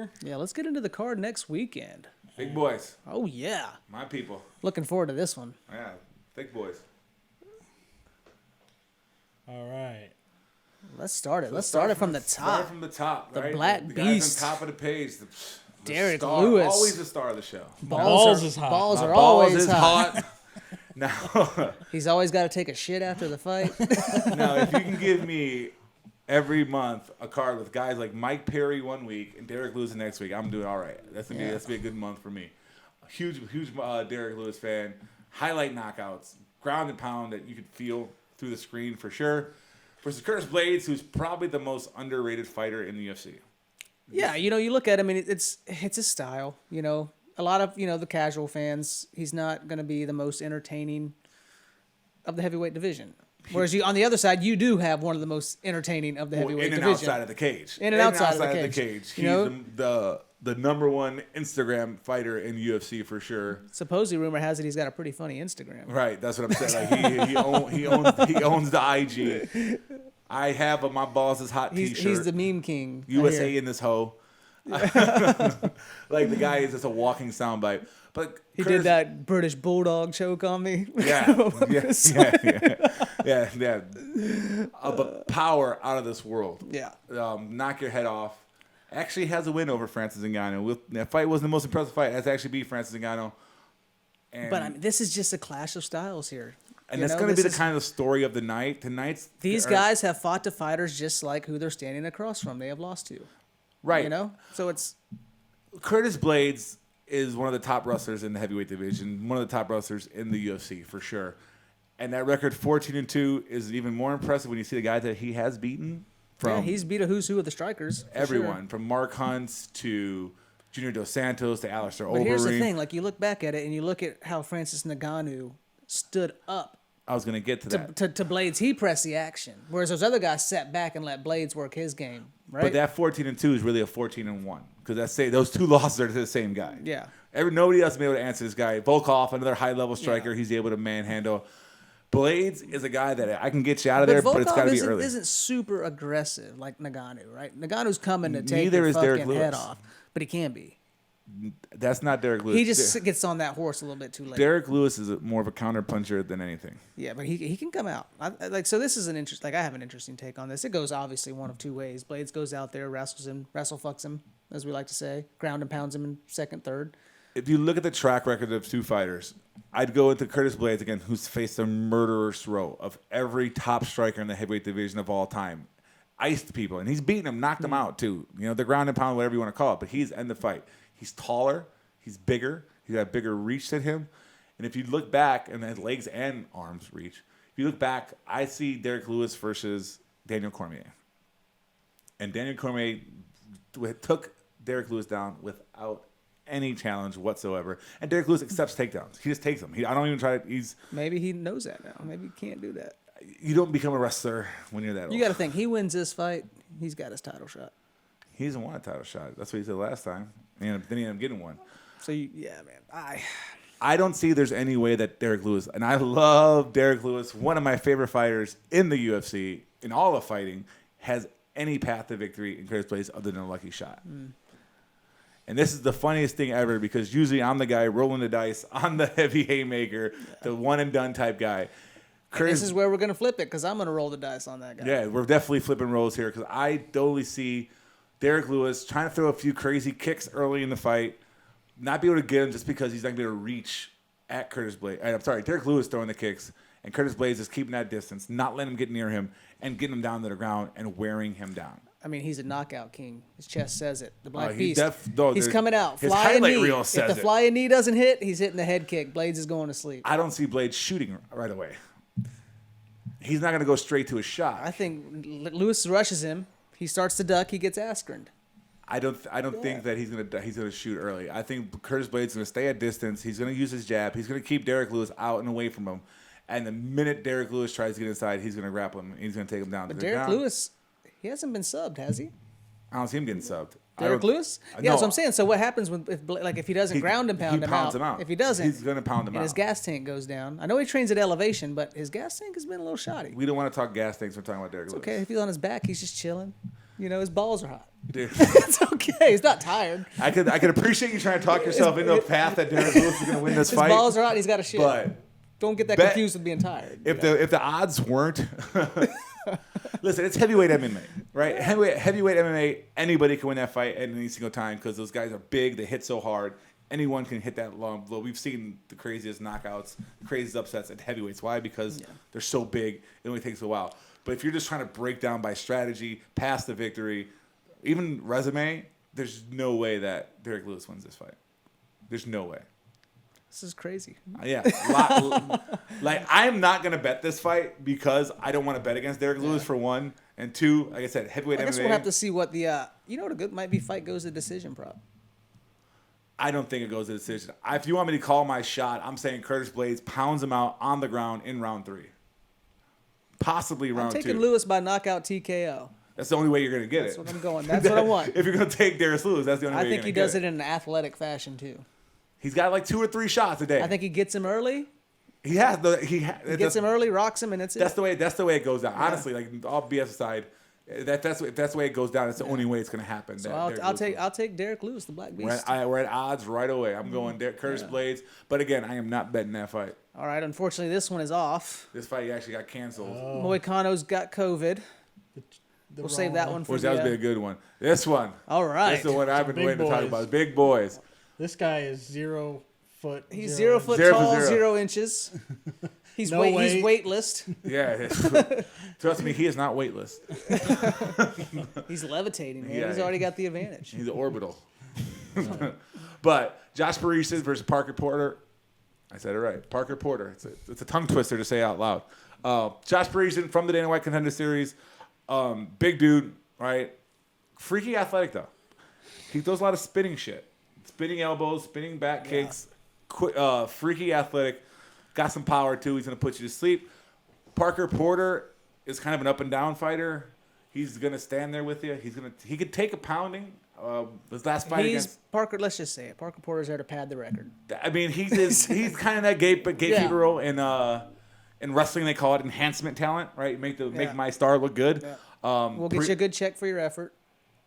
here? Yeah, let's get into the card next weekend. Big boys. Oh, yeah. My people. Looking forward to this one. Yeah, thick boys. All right. Let's start it. Let's start it from the top. Start from the top, The right? Black the Beast. guys on top of the page. The Derek star, Lewis. Always the star of the show. Balls is hot. Balls My are balls always is hot. Now, He's always got to take a shit after the fight. now, if you can give me every month a card with guys like Mike Perry one week and Derek Lewis the next week, I'm doing all right. That's gonna be a good month for me. A huge Derek Lewis fan. Highlight knockouts, ground and pound that you could feel through the screen for sure. Versus Curtis Blaydes, who's probably the most underrated fighter in the UFC. Yeah, you look at him, and it's his style. A lot of the casual fans, he's not going to be the most entertaining of the heavyweight division. Whereas on the other side, you do have one of the most entertaining of the heavyweight division. In and outside of the cage. In and outside of the cage. He's the number one Instagram fighter in UFC for sure. Supposedly, rumor has it he's got a pretty funny Instagram. Right, that's what I'm saying. Like he owns the IG. I have a My Balls is Hot T-shirt. He's the meme king. USA in this hoe. Like the guy is just a walking soundbite. But He did that British Bulldog choke on me. Yeah. But power out of this world. Yeah. Knock your head off. Actually has a win over Francis Ngannou. That fight wasn't the most impressive fight. It has to actually beat Francis Ngannou. But this is just a clash of styles here. And that's going to be the kind of story of the night. These guys have fought to fighters just like who they're standing across from. They have lost to. Right. So it's... Curtis Blaydes is one of the top wrestlers in the heavyweight division, one of the top wrestlers in the UFC for sure. And that record 14-2 is even more impressive when you see the guys that he has beaten. He's beat a who's who of the strikers. Everyone, from Mark Hunt to Junior Dos Santos to Alistair Overeem. But here's the thing, you look back at it and you look at how Francis Ngannou stood up. I was going to get to that. To Blaydes, he pressed the action, whereas those other guys sat back and let Blaydes work his game. Right? But that 14-2 is really a 14-1 because those two losses are to the same guy. Yeah. Nobody else has been able to answer this guy. Volkov, another high-level striker, he's able to manhandle. Blaydes is a guy that I can get you out of there, but it's got to be early. Isn't super aggressive like Ngannou, right? Ngannou's coming to take Neither your is Derek fucking Lewis. head off, but he can be. That's not Derek Lewis. He just gets on that horse a little bit too late. Derek Lewis is more of a counter puncher than anything. Yeah, but he can come out. So this is an interest. I have an interesting take on this. It goes obviously one of two ways. Blaydes goes out there, wrestle fucks him, as we like to say, ground and pounds him in second, third. If you look at the track record of two fighters, I'd go into Curtis Blaydes again, who's faced a murderous row of every top striker in the heavyweight division of all time. Iced people, and he's beaten them, knocked them out too. The ground and pound, whatever you want to call it, but he's in the fight. He's taller, he's bigger, he's got bigger reach than him. And if you look back, and his legs and arms reach, if you look back, I see Derek Lewis versus Daniel Cormier. And Daniel Cormier took Derek Lewis down without any challenge whatsoever. And Derek Lewis accepts takedowns. He just takes them. I don't even try to. Maybe he knows that now. Maybe he can't do that. You don't become a wrestler when you're that old. You got to think, he wins this fight, he's got his title shot. He hasn't won a title shot. That's what he said last time. And then he ended up getting one. So, man, I don't see there's any way that Derek Lewis, and I love Derek Lewis, one of my favorite fighters in the UFC, in all of fighting, has any path to victory in Curtis Blaydes other than a lucky shot. And this is the funniest thing ever because usually I'm the guy rolling the dice. I'm the heavy haymaker, the one-and-done type guy. This is where we're going to flip it because I'm going to roll the dice on that guy. Yeah, we're definitely flipping roles here because I totally see Derek Lewis trying to throw a few crazy kicks early in the fight, not be able to get him just because he's not going to be able to reach at Curtis Blaydes. I'm sorry, Derek Lewis throwing the kicks, and Curtis Blaydes is keeping that distance, not letting him get near him, and getting him down to the ground and wearing him down. I mean, he's a knockout king. His chest says it. The Black he Beast. He's coming out. His Flying highlight knee. reel If says the it. flying knee doesn't hit, he's hitting the head kick. Blaydes is going to sleep. I don't see Blaydes shooting right away. He's not going to go straight to a shot. I think Lewis rushes him. He starts to duck. He gets askerned. I don't think that he's gonna shoot early. I think Curtis Blaydes is gonna stay at distance. He's gonna use his jab. He's gonna keep Derek Lewis out and away from him. And the minute Derek Lewis tries to get inside, he's gonna grapple him. And he's gonna take him down. But Derek Lewis, he hasn't been subbed, has he? I don't see him getting subbed. Derek Lewis? Yeah, that's what I'm saying. So what happens if he doesn't ground and pound he pounds him out? him out. If he doesn't, he's gonna pound him and out. his gas tank goes down. I know he trains at elevation, but his gas tank has been a little shoddy. We don't want to talk gas tanks when we're talking about Derek Lewis. Okay, if he's on his back, he's just chilling. You know, his balls are hot. Dude. It's okay. He's not tired. I could appreciate you trying to talk yourself into a path that Derek Lewis is going to win this His fight. balls are hot. And he's got a shit. But don't get that bet- confused with being tired. if the odds weren't, listen, it's heavyweight MMA, right? Heavyweight MMA, anybody can win that fight at any single time because those guys are big. They hit so hard. Anyone can hit that long blow. We've seen the craziest knockouts, the craziest upsets at heavyweights. Why? Because they're so big. It only takes a while. But if you're just trying to break down by strategy, past the victory, even resume, there's no way that Derek Lewis wins this fight. There's no way. This is crazy. Yeah. Like, I'm not going to bet this fight because I don't want to bet against Derek Lewis, for one. And two, like I said, heavyweight MMA. I guess we'll have to see what the, you know what a good might be fight goes to decision prop. I don't think it goes to decision. If you want me to call my shot, I'm saying Curtis Blaydes pounds him out on the ground in round 3. Possibly round 2. I'm taking Lewis by knockout TKO. That's the only way you're going to get That's it. what I'm going. That's what I want. If you're going to take Derek Lewis, that's the only way I you're think going he to get does it in an athletic fashion too. He's got like 2 or 3 shots a day. I think he gets him early. He has He gets him early, rocks him, and that's it. That's the way it goes down. Honestly, like all BS aside, that's the way it goes down. It's the only way it's going to happen. So I'll take Derek Lewis, the Black Beast. We're at odds right away. I'm going Curtis Blaydes, but again, I am not betting that fight. All right, unfortunately, this one is off. This fight actually got canceled. Moicano's got COVID. We'll save that one for Which that would be a good one. This one. All right. This is the one I've been waiting to talk boys. about. Big boys. This guy is 0 foot. He's 0 0 foot Zero for tall, 0. 0 inches. He's No he's weight. weightless. Yeah. Trust me, he is not weightless. He's levitating, man. Yeah, He's already got the advantage. He's orbital. But Josh Parise versus Parker Porter. I said it right. Parker Porter. It's a tongue twister to say out loud. Josh Parise from the Dana White Contender Series. Big dude, right? Freaky athletic, though. He does a lot of spinning shit. Spinning elbows, spinning back kicks. Freaky athletic. Got some power, too. He's going to put you to sleep. Parker Porter is kind of an up-and-down fighter. He's going to stand there with you. He could take a pounding. His last fight against Parker. Let's just say it. Parker Porter's there to pad the record. I mean, he's kind of that gatekeeper role in wrestling. They call it enhancement talent, right? Make my star look good. Yeah. We'll get you a good check for your effort.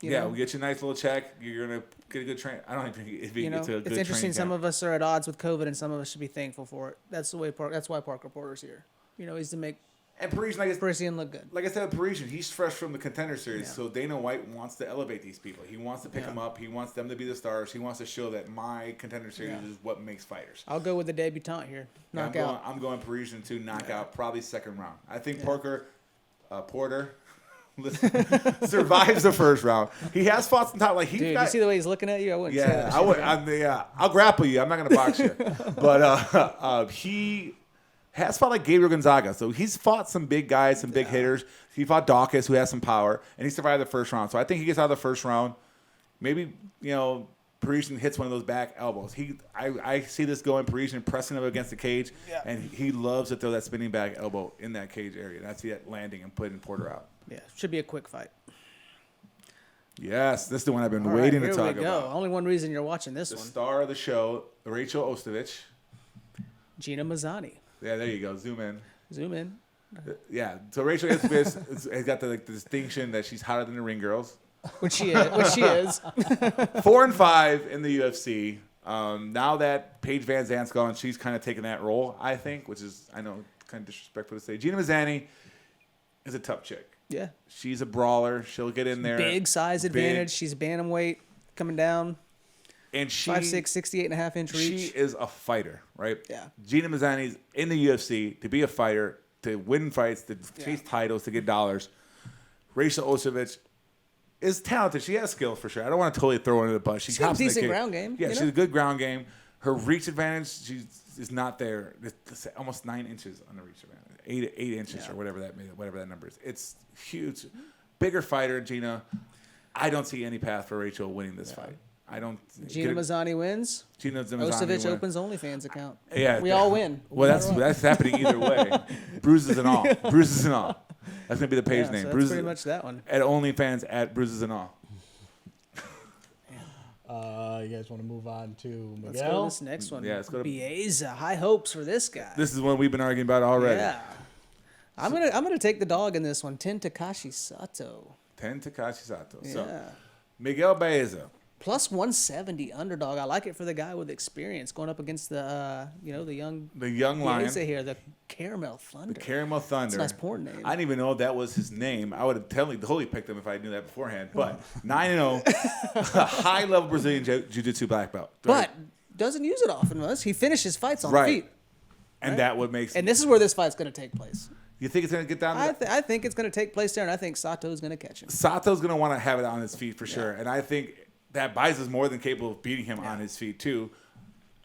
You know? We'll get you a nice little check. You're gonna get a good train. I don't think if you get to a good it's interesting. training Some camp. of us are at odds with COVID, and some of us should be thankful for it. That's the way. That's why Parker Porter's here. You know, he's to make And Parisian, Parisian look good. like I said, Parisian, he's fresh from the Contender Series, so Dana White wants to elevate these people. He wants to pick them up. He wants them to be the stars. He wants to show that my Contender Series is what makes fighters. I'll go with the debutant here. Knockout. I'm going Parisian to knockout, probably second round. I think Porter survives the first round. He has fought some time. Like he's Dude, got, you see the way he's looking at you? I wouldn't say that. I would. I'll grapple you. I'm not gonna box you. But he has fought like Gabriel Gonzaga, so he's fought some big guys, some big hitters. He fought Dawkins, who has some power, and he survived the first round. So I think he gets out of the first round. Maybe Parisian hits one of those back elbows. I see this going Parisian pressing him against the cage, and he loves to throw that spinning back elbow in that cage area. And I see that landing and putting Porter out. Yeah, should be a quick fight. Yes, this is the one I've been All waiting right, to here talk we go. about. Only one reason you're watching this The one. star of the show, Rachel Ostovich. Gina Mazzani. Yeah, there you go. Zoom in. Zoom in. Yeah, so Rachel Ostovich has got the distinction that she's hotter than the ring girls. Which she is. 4-5 in the UFC. Now that Paige Van Zant's gone, she's kind of taken that role, I think, which is, I know, kind of disrespectful to say. Gina Mazzani is a tough chick. Yeah. She's a brawler. She'll get in there. Big size advantage. She's bantamweight coming down. And she 5'6", 68.5-inch reach. She is a fighter, right? Yeah. Gina Mazzani's in the UFC to be a fighter, to win fights, to chase titles, to get dollars. Rachel Ostovich is talented. She has skill for sure. I don't want to totally throw her under the bus. She's got a decent ground game. Yeah, she's a good ground game. Her reach advantage, is not there. It's almost 9 inches on the reach advantage. 8 inches or whatever that number is. It's huge. Bigger fighter, Gina. I don't see any path for Rachel winning this fight. I don't. Gina Mazzani wins. Gina Mazzani Ostovich wins. opens OnlyFans account. Yeah, we all win. Well, that's happening either way. Bruises and all. Bruises and all. That's gonna be the page name. So that's Bruises pretty much that one. at OnlyFans at Bruises and all. You guys want to move on to Miguel? Let's go to this next one. Yeah, let's go to Blaydes. High hopes for this guy. This is one we've been arguing about already. Yeah. I'm gonna take the dog in this one. Ten Takashi Sato. 10 Takashi Sato. Yeah. So Miguel Baeza. Plus 170 underdog. I like it for the guy with experience going up against the the young Lion. Blaydes here, the Caramel Thunder. The Caramel Thunder. That's a nice porn name. I didn't even know that was his name. I would have totally picked him if I knew that beforehand. But 9-0, a high-level Brazilian Jiu-Jitsu black belt. But doesn't use it often, Russ. He finishes fights on Right. feet. And that what makes... And this is where this fight's going to take place. You think it's going to get down to that? I think it's going to take place there, and I think Sato's going to catch him. Sato's going to want to have it on his feet for sure. And I think that Baez is more than capable of beating him on his feet too.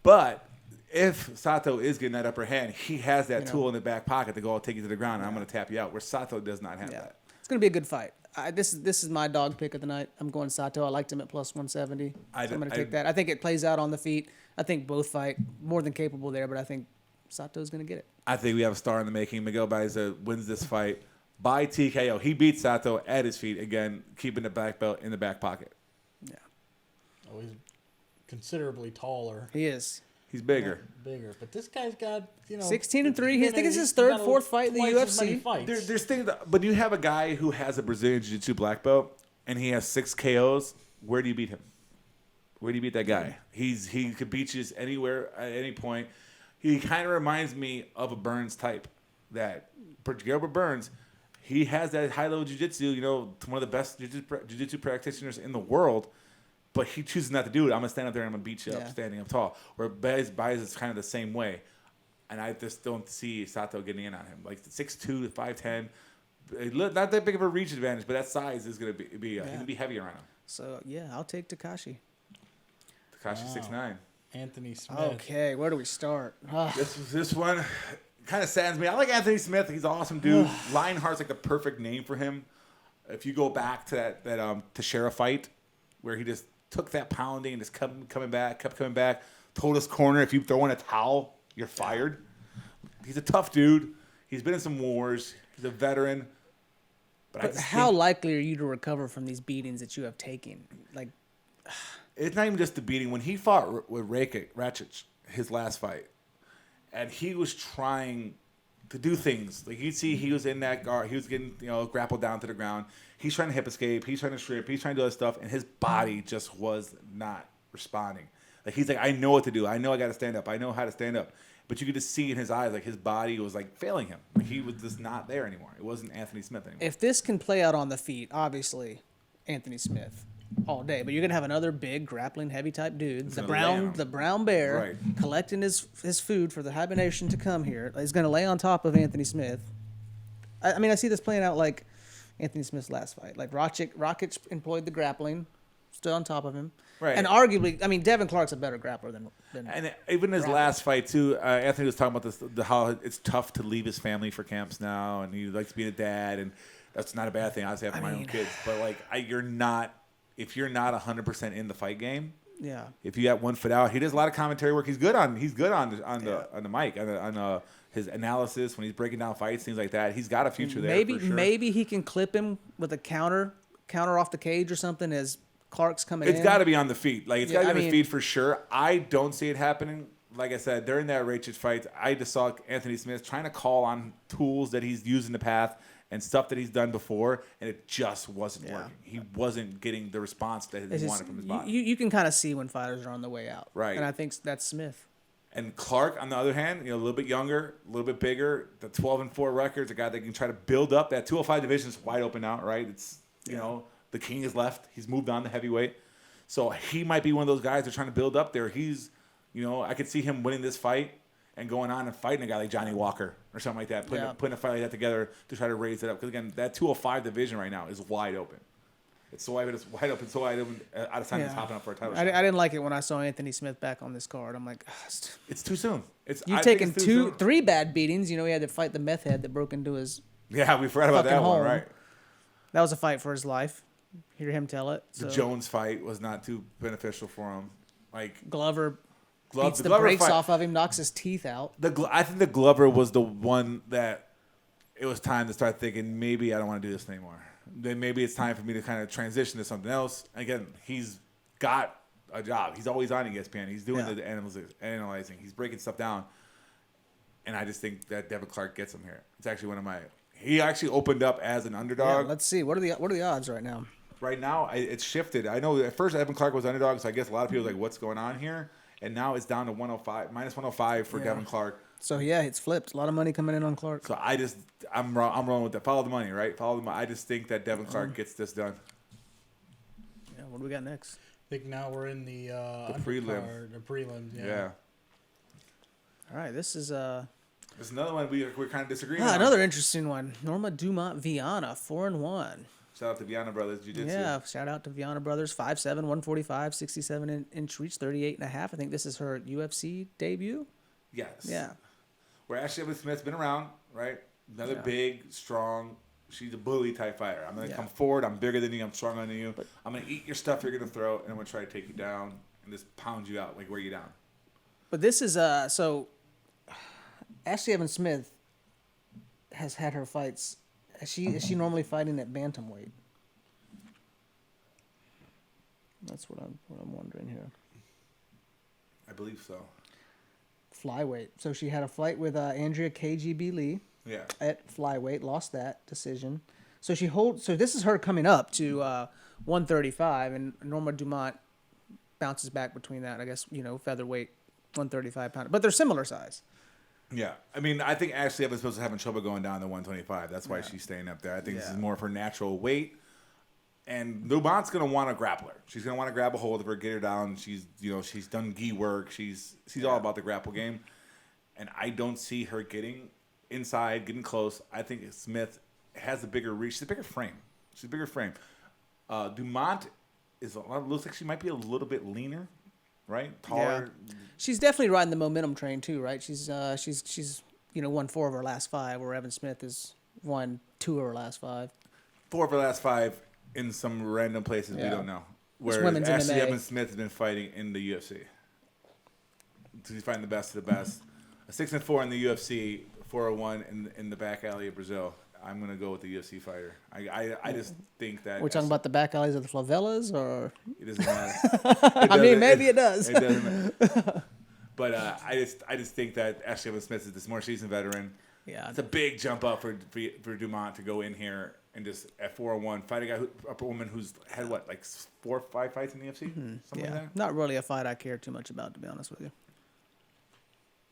But if Sato is getting that upper hand, he has that tool in the back pocket to go, I'll take you to the ground, and I'm going to tap you out, where Sato does not have that. It's going to be a good fight. This is my dog pick of the night. I'm going Sato. I liked him at plus 170. I'm going to take that. I think it plays out on the feet. I think both fight more than capable there, but I think Sato's going to get it. I think we have a star in the making. Miguel Baez wins this fight by TKO. He beats Sato at his feet, again, keeping the black belt in the back pocket. Yeah. Oh, he's considerably taller. He is. He's bigger. Bigger. But this guy's got, 16-3. I think it's his he's third, got fourth fight in the twice as many UFC. fights. There's things, but you have a guy who has a Brazilian Jiu-Jitsu black belt, and he has 6 KOs. Where do you beat him? Where do you beat that guy? He could beat you anywhere at any point. He kind of reminds me of a Burns type. That Gilbert Burns, he has that high-level jiu-jitsu, one of the best jiu-jitsu practitioners in the world, but he chooses not to do it. I'm going to stand up there and I'm going to beat you up standing up tall. Where Baez is kind of the same way. And I just don't see Sato getting in on him. Like 6'2" to 5'10". Not that big of a reach advantage, but that size is going to be he's going to be heavier on him. So, yeah, I'll take Takashi. Takashi 6'9". Anthony Smith. Okay, where do we start? This one kind of saddens me. I like Anthony Smith. He's an awesome dude. Lionheart's like the perfect name for him. If you go back to that Teixeira fight where he just took that pounding and just kept coming back, told his corner, if you throw in a towel, you're fired. He's a tough dude. He's been in some wars. He's a veteran. But how likely are you to recover from these beatings that you have taken? Like, it's not even just the beating. When he fought with Rakic, his last fight, and he was trying to do things. Like, you'd see he was in that guard. He was getting, grappled down to the ground. He's trying to hip escape. He's trying to strip. He's trying to do other stuff, and his body just was not responding. Like, he's like, I know what to do. I know I got to stand up. I know how to stand up. But you could just see in his eyes, like, his body was, like, failing him. Like, he was just not there anymore. It wasn't Anthony Smith anymore. if this can play out on the feet, obviously, Anthony Smith all day. But you're gonna have another big grappling heavy type dude, the brown bear, Right. collecting his food for the hibernation to come here. He's gonna lay on top of Anthony Smith. I mean, I see this playing out like Anthony Smith's last fight. Like Rakic employed the grappling, stood on top of him. Right. And arguably, I mean, Devin Clark's a better grappler than And even his last fight, too, Anthony was talking about how it's tough to leave his family for camps now, and he likes being a dad, and that's not a bad thing. I have my own kids. But, like, if you're not 100% in the fight game, yeah. if you got one foot out, he does a lot of commentary work. He's good on the mic, on his analysis when he's breaking down fights, things like that. He's got a future there. For sure. Maybe he can clip him with a counter off the cage or something as Clark's coming in. It's got to be on the feet. Like, it's got to be on the mean, feet for sure. I don't see it happening. Like I said, during that Rakic fight, I just saw Anthony Smith trying to call on tools that he's used in the past and stuff that he's done before, and it just wasn't working. He wasn't getting the response that he wanted from his body. You can kind of see when fighters are on the way out. Right. And I think that's Smith. And Clark, on the other hand, a little bit younger, a little bit bigger, the 12-4 records, a guy that can try to build up. That 205 division is wide open now, right? It's, the king is left. He's moved on to heavyweight. So he might be one of those guys that are trying to build up there. He's, I could see him winning this fight and going on and fighting a guy like Johnny Walker or something like that, putting a fight like that together to try to raise it up. Because, again, that 205 division right now is wide open. It's so wide open, out of time to hopping up for a title shot. I didn't like it when I saw Anthony Smith back on this card. I'm like, it's too soon. You've taken three bad beatings. He had to fight the meth head that broke into his Yeah, we forgot about that home. one, right? That was a fight for his life. Hear him tell it. The Jones fight was not too beneficial for him. Like, Glover beats the brakes off of him, knocks his teeth out. I think the Glover was the one that it was time to start thinking, maybe I don't want to do this anymore. Then maybe it's time for me to kind of transition to something else. Again, he's got a job. He's always on ESPN. He's doing the analyzing. He's breaking stuff down. And I just think that Devin Clark gets him here. It's actually one of my He actually opened up as an Yeah, underdog. let's see. What are the odds right now? Right now, it's shifted. I know at first Evan Clark was underdog, so I guess a lot of people were like, what's going on here? And now it's down to 105, minus 105 for Yeah. Devin Clark. So yeah, it's flipped. A lot of money coming in on Clark. So I'm rolling with that. Follow the money, right? Follow the money. I just think that Devin Clark gets this done. Yeah, what do we got next? I think now we're in the prelim. undercard, the prelims. Yeah. All right, this is There's another one we're kind of disagreeing on. another interesting one. Norma Dumont Viana, 4-1. Shout out to Viana Brothers Jiu-Jitsu. Yeah, shout out to Viana Brothers, 5'7", 145, 67-inch reach, 38.5. I think this is her UFC debut. Yes. Yeah. Where Ashley Evans Smith's been around, right? Another big, strong, she's a bully type fighter. I'm going to come forward. I'm bigger than you. I'm stronger than you. I'm going to eat your stuff you're going to throw, and I'm going to try to take you down and just pound you out, like wear you down. But this is so Ashley Evans Smith has had her fights. Is she normally fighting at bantamweight? That's what I'm wondering here. I believe so. Flyweight. So she had a fight with Andrea KGB Lee Yeah. at flyweight, lost that decision. So So this is her coming up to 135, and Norma Dumont bounces back between that. I guess featherweight, 135 pounder, but they're similar size. Yeah. I mean, I think Ashley Evans was having trouble going down to 125. That's why she's staying up there. I think this is more of her natural weight. And Dumont's going to want to grapple her. She's going to want to grab a hold of her, get her down. She's done gi work. She's all about the grapple game. And I don't see her getting inside, getting close. I think Smith has a bigger reach. She's a bigger frame. Dumont looks like she might be a little bit leaner, right? Taller. Yeah. She's definitely riding the momentum train too, right? She's won 4 of her last 5, where Evan Smith has won 2 of her last 5. 4 of her last 5 in some random places we don't know. Whereas women's Ashley MMA. Evans Smith has been fighting in the UFC. She's fighting the best of the best. A 6-4 in the UFC, 401 in the back alley of Brazil. I'm gonna go with the UFC fighter. I just think that We're talking about the back alleys of the favelas, or it doesn't matter. maybe it does. It doesn't matter. But I just think that Ashley Evans Smith is this more seasoned veteran. Yeah, It's a big jump up for Dumont to go in here and just at 401 fight a woman who's had like 4 or 5 fights in the UFC, something like that. Not really a fight I care too much about, to be honest with you.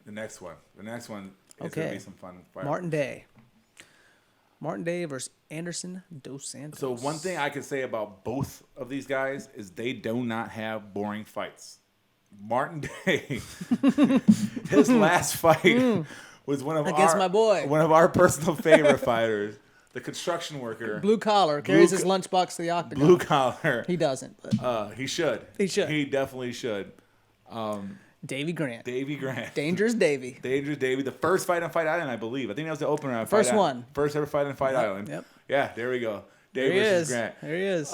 The next one is gonna be some fun. Fight. Martin Day versus Anderson Dos Santos. So one thing I can say about both of these guys is they do not have boring fights. Martin Day, his last fight was one of our personal favorite fighters, the construction worker, blue collar, carries his lunchbox to the octagon. blue collar. He doesn't. But He should. He definitely should. Davy Grant. Dangerous Davy. Dangerous Davey. The first fight on Fight Island, I believe. I think that was the opener on First Fight one. Island. First ever fight on Fight Island. Yep. Yeah, there we go. There Davey he versus is. Grant. There he is.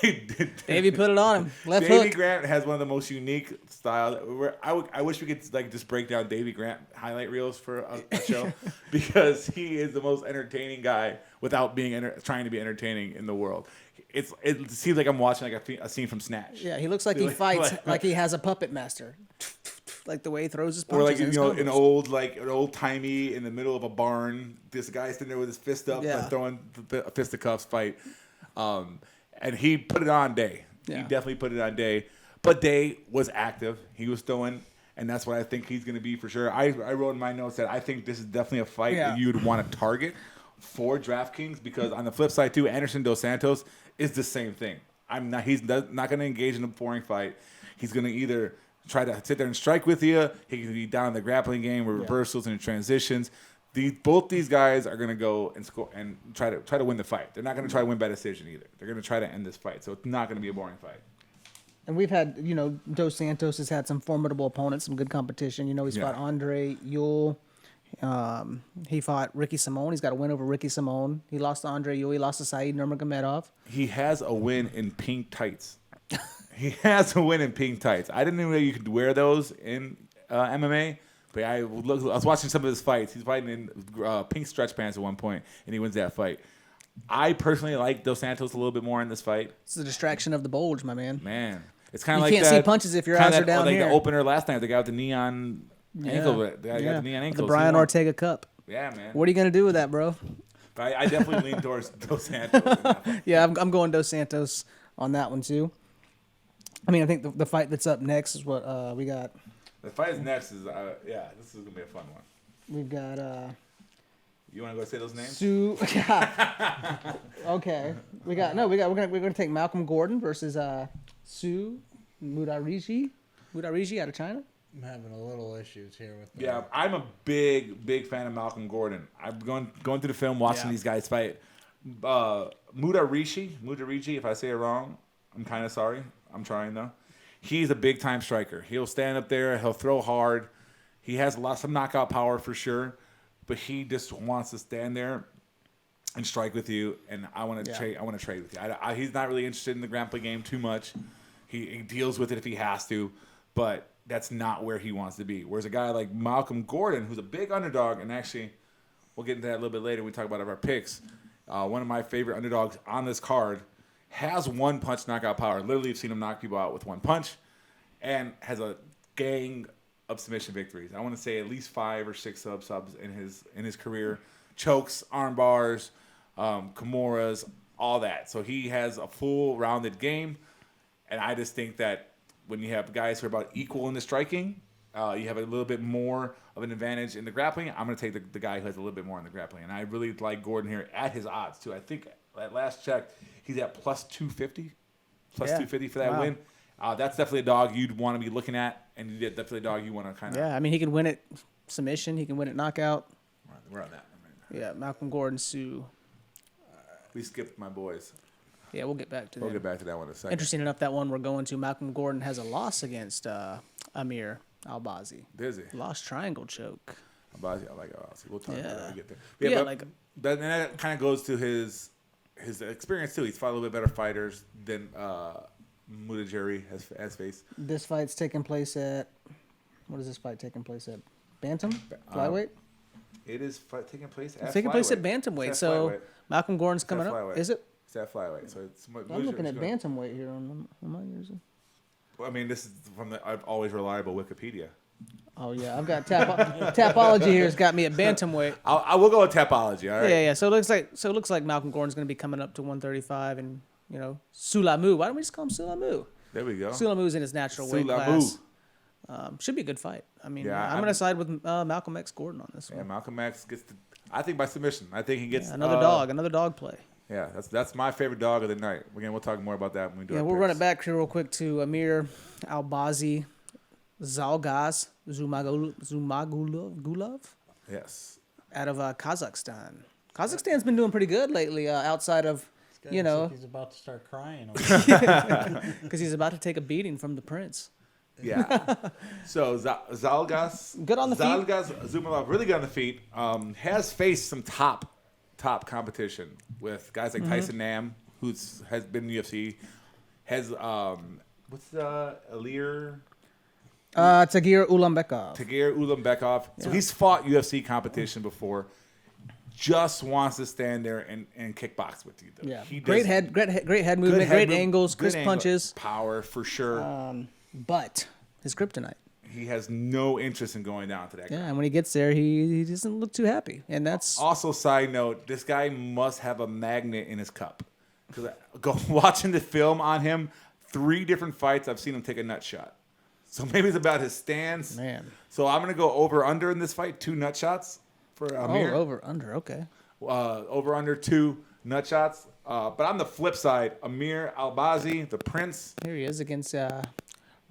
Davey Davy put it on him. Left hook. Grant has one of the most unique styles. I wish we could just break down Davey Grant highlight reels for a show because he is the most entertaining guy without being trying to be entertaining in the world. It seems like I'm watching like a scene from Snatch. Yeah, he looks like he fights like he has a puppet master. Like the way he throws his punches. Or like and his an old timey in the middle of a barn. This guy sitting there with his fist up, throwing a fisticuffs fight. And he put it on Day. Yeah. He definitely put it on Day. But Day was active. He was throwing, and that's what I think he's going to be for sure. I wrote in my notes that I think this is definitely a fight that you would want to target for DraftKings because on the flip side too, Anderson Dos Santos is the same thing. He's not going to engage in a boring fight. He's going to either try to sit there and strike with you. He can be down in the grappling game with reversals and transitions. Both these guys are going to go and score and try to win the fight. They're not going to try to win by decision either. They're going to try to end this fight. So it's not going to be a boring fight. And we've had, Dos Santos has had some formidable opponents, some good competition. He's fought Andre Ewell. He fought Ricky Simone. He's got a win over Ricky Simone. He lost to Andre Ewell. He lost to Saeed Nurmagomedov. He has a win in pink tights. I didn't even know you could wear those in MMA. But I was watching some of his fights. He's fighting in pink stretch pants at one point, and he wins that fight. I personally like Dos Santos a little bit more in this fight. It's the distraction of the bulge, my man. Man, it's kind of like you can't see punches if your eyes are down like here. the opener last night, the guy with the neon ankle, the guy got the neon ankle. The Brian Ortega Cup. Yeah, man. What are you gonna do with that, bro? But I definitely lean towards Dos Santos. in that fight. Yeah, I'm going Dos Santos on that one too. I mean, I think the fight that's up next is what we got. The fight next is this is gonna be a fun one. We've got You want to go say those names? Sue. Okay, we're gonna take Malcolm Gordon versus Sue Mudariji out of China. I'm having a little issues here with. Yeah, I'm a big fan of Malcolm Gordon. I'm going through the film, watching these guys fight. Mudariji, if I say it wrong, I'm kind of sorry. I'm trying though. He's a big time striker. He'll stand up there. He'll throw hard. He has lots of knockout power for sure, but he just wants to stand there and strike with you. And I want to trade. I want to trade with you. He's not really interested in the grappling game too much. He deals with it if he has to, but that's not where he wants to be. Whereas a guy like Malcolm Gordon, who's a big underdog, and actually we'll get into that a little bit later when we talk about our picks. One of my favorite underdogs on this card has one punch knockout power. Literally, I've seen him knock people out with one punch, and has a gang of submission victories. I want to say at least 5 or 6 subs in his career. Chokes, arm bars, Kimuras, all that. So he has a full rounded game, and I just think that when you have guys who are about equal in the striking, you have a little bit more of an advantage in the grappling. I'm going to take the guy who has a little bit more in the grappling, and I really like Gordon here at his odds too. I think at last check he's at plus 250 for that win. That's definitely a dog you'd want to be looking at, and definitely a dog you want to kind of. Yeah, I mean, he can win it submission. He can win it knockout. We're on that one right now. Yeah, Malcolm Gordon, Sue. We skipped my boys. Yeah, we'll get back to that. We'll get back to that one in a second. Interesting enough, that one we're going to. Malcolm Gordon has a loss against Amir Albazi. Busy. Lost triangle choke. Albazi, I like Albazi. We'll talk about it when we get there. Yeah, But that kind of goes to his experience too. He's fought a little bit better fighters than Mutajiri has faced. This fight's taking place at. What is this fight taking place at? Bantam? Flyweight? It is taking place at It's taking place at bantamweight. It's at So flyweight. Malcolm Gordon's It's coming at up. flyweight. Is it? It's at flyweight. So it's. I'm looking at bantamweight here on my using. I mean, this is from the always reliable Wikipedia. Oh yeah, I've got Tapology here. Has got me at bantamweight. I will go with Tapology. All right. Yeah. So it looks like Malcolm Gordon's going to be coming up to 135, and Sulamu. Why don't we just call him Sulamu? There we go. Sulamu's in his natural weight class. Should be a good fight. I mean, I'm going to side with Malcolm X Gordon on this one. Yeah, Malcolm X gets I think by submission. I think he gets another dog play. Yeah, that's my favorite dog of the night. Again, we'll talk more about that when we do. Yeah, our we'll picks. run it back here real quick to Amir Albazi, Zalgaz Zumagulov. Yes. Out of Kazakhstan. Kazakhstan's been doing pretty good lately. Outside of He's about to start crying. because he's about to take a beating from the prince. Yeah. So Zalgaz, Good on the feet. Zalgaz Zumagulov, really good on the feet. Has faced some top competition with guys like Tyson Nam, has been in the UFC. Has what's Alir? Tagir Ulambekov. Tagir Ulambekov. So he's fought UFC competition before. Just wants to stand there and kickbox with you. Though. Yeah. He great head movement, great angles, crisp punches. Power for sure. But his kryptonite. He has no interest in going down to that guy. Yeah, and when he gets there, he doesn't look too happy. And that's Also, side note, this guy must have a magnet in his cup. Because watching the film on him, 3 different fights, I've seen him take a nut shot. So maybe it's about his stance. Man. So I'm going to go over-under in this fight, 2 nut shots for Amir. over-under, okay. Over-under 2 nut shots. But on the flip side, Amir Albazi, the Prince. Here he is against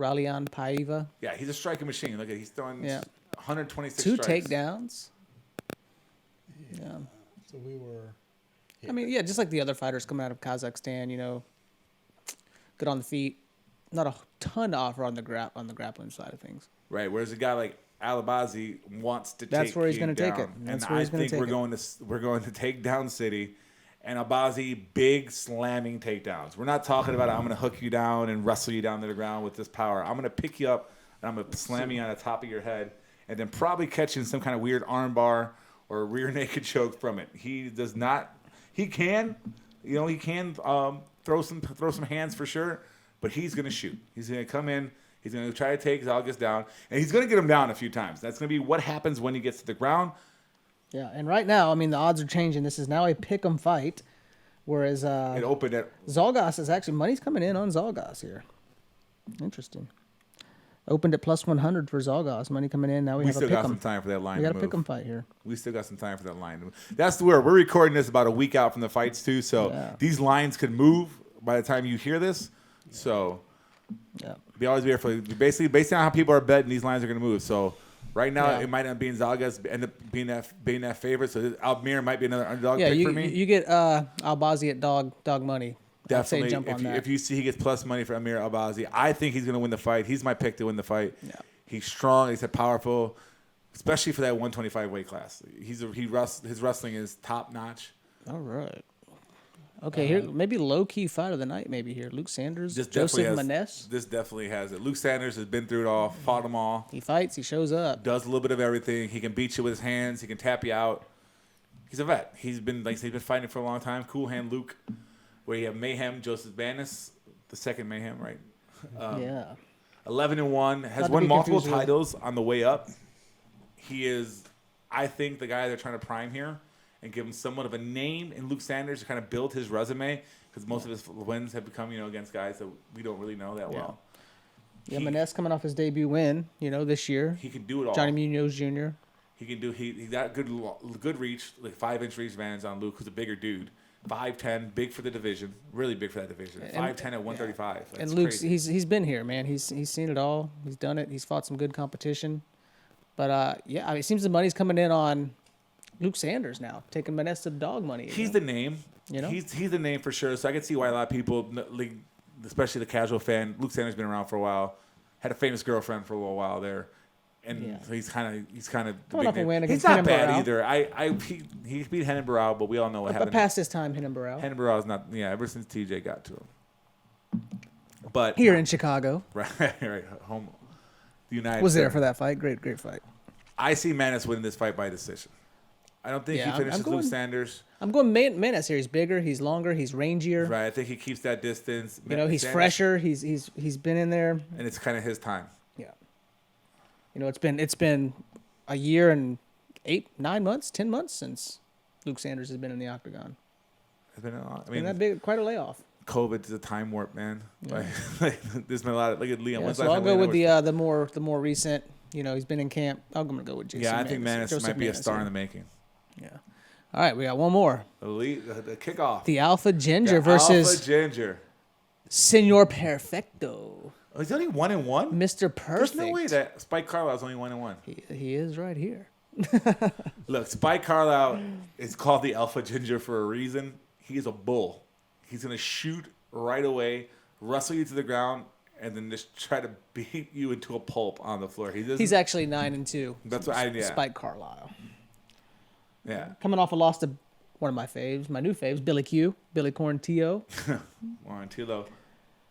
Ralian Paiva. Yeah, he's a striking machine. Look at he's throwing 126 2 strikes. takedowns. Yeah. So we were. I mean, yeah, just like the other fighters coming out of Kazakhstan, good on the feet. Not a ton to offer on the grappling side of things. Right, whereas a guy like Albazi wants to That's take where he's going to take it. And That's where he's gonna I think take we're going to take down City, and Albazi big slamming takedowns. We're not talking about I'm going to hook you down and wrestle you down to the ground with this power. I'm going to pick you up and I'm going to slam you on the top of your head, and then probably catch you in some kind of weird arm bar or a rear naked choke from it. He does not. He can, throw some hands for sure, but he's going to shoot. He's going to come in. He's going to try to take Zalgaz down, and he's going to get him down a few times. That's going to be what happens when he gets to the ground. Yeah, and right now, I mean, the odds are changing. This is now a pick'em fight, whereas It opened at Zalgas is actually money's coming in on Zalgas here. Interesting. Opened at plus 100 for Zalgas. Money coming in. Now we have a still got some pick'em. time for that line. We got to a move. pick'em fight here. We still got some time for that line. That's where we're recording this about a week out from the fights too. So Yeah. these lines could move by the time you hear this. So Yeah. be always be careful. Basically, based on how people are betting, these lines are going to move. So right now, Yeah. it might not be in Zalgas end up being that favorite. So Almir might be another underdog Yeah, pick for me. you get Albazi at dog money. Definitely, I'd say jump on that. if you see he gets plus money for Amir Albazi, I think he's going to win the fight. He's my pick to win the fight. Yeah. He's strong. He's powerful, especially for that 125 weight class. His wrestling is top notch. All right. Okay, here maybe low key fight of the night. Maybe here, Luke Sanders, Joseph Maness. This definitely has it. Luke Sanders has been through it all, fought them all, He fights. He shows up. does a little bit of everything. He can beat you with his hands. He can tap you out. He's a vet. He's been fighting for a long time. Cool hand Luke, where you have Mayhem Joseph Bannis, the second Mayhem, right? Yeah. 11-1, has Not to won be multiple confused with- titles on the way up. He is, I think, the guy they're trying to prime here and give him somewhat of a name in Luke Sanders to kind of build his resume, because most of his wins have become, against guys that we don't really know that well. Yeah, Maness coming off his debut win, this year. He can do it all. Johnny Munoz Jr. He can do. He got good reach, like 5-inch reach advantage on Luke, who's a bigger dude. 5'10", big for the division, really big for that division. 5'10" at 135. That's And Luke's crazy. he's been here, man. He's seen it all. He's done it. He's fought some good competition. But it seems the money's coming in on Luke Sanders now, taking Maness to dog money. He's the name. You know? He's the name for sure. So I can see why a lot of people, especially the casual fan, Luke Sanders been around for a while, had a famous girlfriend for a little while there, and so he's kind of Coming the big off a name. win He's against not Henan bad Barao. either. He beat Henan Barao, but we all know what but happened. past his time, Henan Barao. Henan Barao's not. Yeah, ever since TJ got to him. But Here in Chicago. right, home, the United Was there Center. for that fight. Great fight. I see Maness winning this fight by decision. I don't think Yeah, he I'm finishes going- Luke Sanders. I'm going Maness here. He's bigger. He's longer. He's rangier. Right, I think he keeps that distance. He's Sanders- fresher. He's been in there. and it's kind of his time. Yeah. It's been a year and 8, 9 months, 10 months since Luke Sanders has been in the octagon. It's been I mean, quite a layoff. COVID is a time warp, man. Like, there's been a lot of look at Leon. Yeah, When's so last I'll time go Leon with was- the more recent. He's been in camp. I'm gonna go with Jason. Yeah, I think Maness Joseph might be a Maness star here. in the making. Yeah. All right, we got one more. The kickoff. The Alpha Ginger The versus Alpha Ginger. Senor Perfecto, Oh, he's only 1-1. Mr. Perfect. There's no way that Spike Carlisle's only 1-1. He is right here. Look, Spike Carlisle is called the Alpha Ginger for a reason. He is a bull. He's gonna shoot right away, wrestle you to the ground, and then just try to beat you into a pulp on the floor. He's actually 9-2. That's what yeah. Spike Carlisle. Yeah. Coming off a loss to one of my faves, my new faves, Billy Corntillo. Warren Tilo.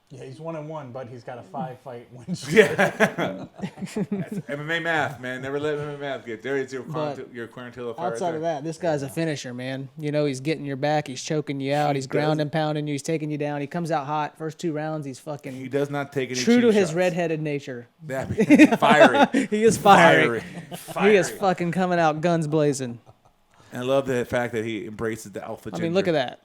Yeah, he's 1-1, but he's got a 5-fight win streak. Yeah. That's MMA math, man. Never let MMA math get there. It's your Quarantilla fire. Outside of that, this guy's a finisher, man. He's getting your back, he's choking you out, he's grounding, pounding you, he's taking you down. He comes out hot. First 2 rounds, he's fucking He does not take any true to cheap his shots. redheaded nature. That fiery. He is fiery. Fiery. He is fucking coming out guns blazing. And I love the fact that he embraces the alpha I ginger. mean, look at that.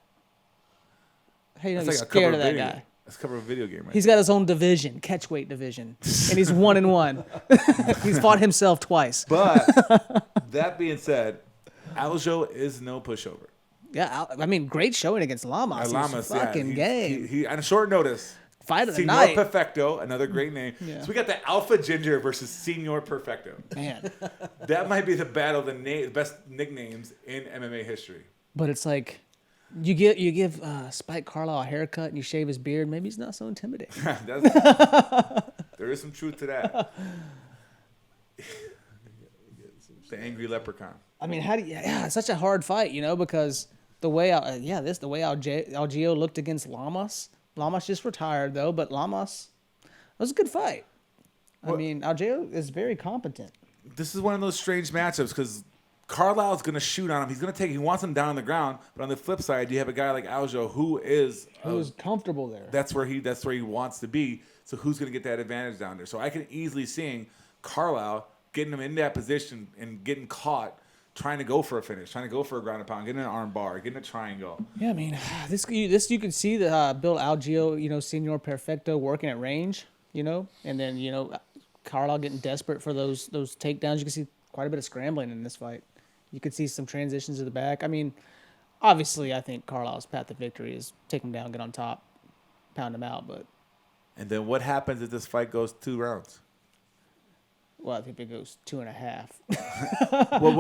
Hey, That's he's like a scared cover of that video. guy. That's a cover of a video game, right? He's got his own division, catchweight division, and he's 1-1. He's fought himself twice. But that being said, Aljo is no pushover. Yeah, I mean, great showing against Lamas. He was Lamas, fucking game. He on a short notice. Fight of the Senor night. Perfecto, another great name. Yeah. So we got the Alpha Ginger versus Senor Perfecto. Man, That might be the battle, the best nicknames in MMA history. but it's like you give Spike Carlisle a haircut and you shave his beard. Maybe he's not so intimidating. There is some truth to that. The angry leprechaun. I mean, how do you? Yeah, it's such a hard fight, because the way the way Algeo looked against Lamas. Lamas just retired though, but Lamas, it was a good fight. I mean, Algeo is very competent. This is one of those strange matchups because Carlisle's going to shoot on him. He wants him down on the ground. But on the flip side, you have a guy like Aljo who is comfortable there. That's where he wants to be. So who's going to get that advantage down there? So I can easily see Carlisle getting him in that position and getting caught, trying to go for a finish, trying to go for a ground and pound, getting an arm bar, getting a triangle. Yeah, I mean, this you can see the Bill Algeo, Senor Perfecto working at range, and then Carlisle getting desperate for those takedowns. You can see quite a bit of scrambling in this fight. You could see some transitions to the back. I mean, obviously, I think Carlisle's path to victory is take him down, get on top, pound him out. But And then what happens if this fight goes 2 rounds? well, I think it goes 2.5. Well,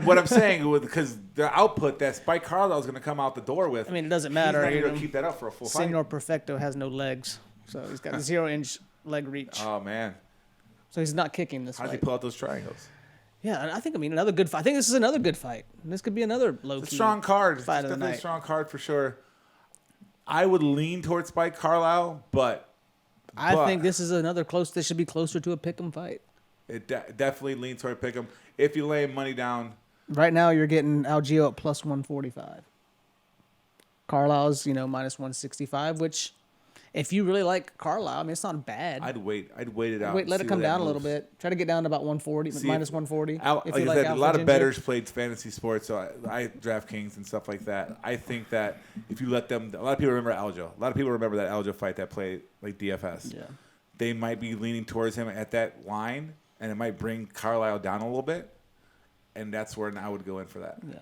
what I'm saying, because the output that Spike Carlisle is going to come out the door with, I mean, it doesn't matter. He's not going to keep that up for a full fight. Senor Perfecto has no legs, so he's got 0-inch leg reach. Oh man, So he's not kicking this how does he fight. pull out those triangles? Yeah, and I think another good fight. I think this is another good fight. And this could be another low-key It's a strong card. It's fight of the definitely a night. strong card for sure. I would lean towards Spike Carlisle, but I think this is another close. This should be closer to a pick'em fight. it definitely leans toward pick him. If you lay money down, Right now, you're getting Algeo at plus 145. Carlisle's, minus 165. Which, if you really like Carlisle, I mean, it's not bad. I'd wait it out. Wait, let see it come where that down a little moves. bit. Try to get down to about 140, See minus if- 140. Like if I you said, a Alpha lot of Ginger. bettors played fantasy sports, so I DraftKings and stuff like that. I think that if you let them, a lot of people remember Aljo. A lot of people remember that Aljo fight that played like DFS. Yeah. They might be leaning towards him at that line, and it might bring Carlisle down a little bit, and that's where I would go in for that. Yeah.